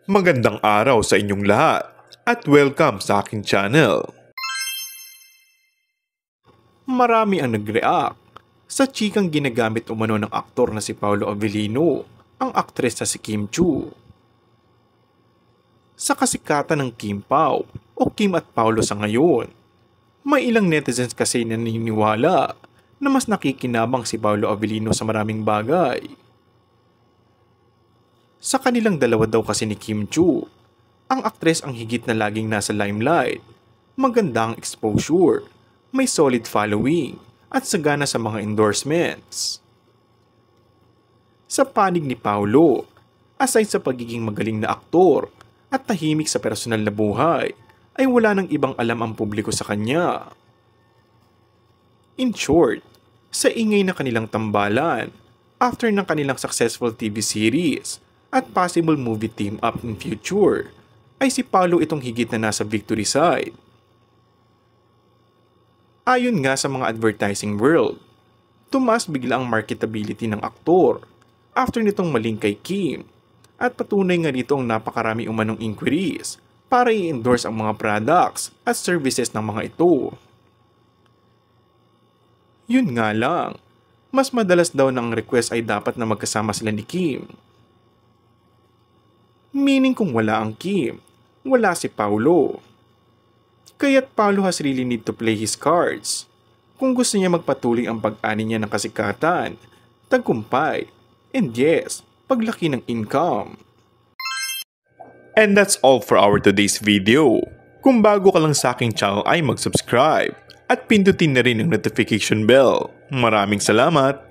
Magandang araw sa inyong lahat at welcome sa aking channel. Marami ang nag-react sa chikang ginagamit umano ng aktor na si Paolo Avellino, ang aktres na si Kim Chiu. Sa kasikatan ng Kim Pao o Kim at Paolo sa ngayon, may ilang netizens kasi naniniwala na mas nakikinabang si Paolo Avellino sa maraming bagay. Sa kanilang dalawa daw kasi ni Kim Chiu, ang aktres ang higit na laging nasa limelight, maganda ang exposure, may solid following, at sagana sa mga endorsements. Sa panig ni Paolo, aside sa pagiging magaling na aktor at tahimik sa personal na buhay, ay wala nang ibang alam ang publiko sa kanya. In short, sa ingay na kanilang tambalan, after ng kanilang successful TV series, at possible movie team up in future, ay si Paolo itong higit na nasa victory side. Ayon nga sa mga advertising world, tumaas bigla ang marketability ng aktor after nitong maling kay Kim, at patunay nga dito ang napakarami umanong inquiries para i-endorse ang mga products at services ng mga ito. Yun nga lang, mas madalas daw ng request ay dapat na magkasama sila ni Kim. Meaning kung wala ang Kim, wala si Paolo. Kaya't Paolo has really need to play his cards kung gusto niya magpatuloy ang pag-ani niya ng kasikatan, tagumpay, and yes, paglaki ng income. And that's all for our today's video. Kung bago ka lang sa aking channel ay mag-subscribe at pindutin na rin ang notification bell. Maraming salamat!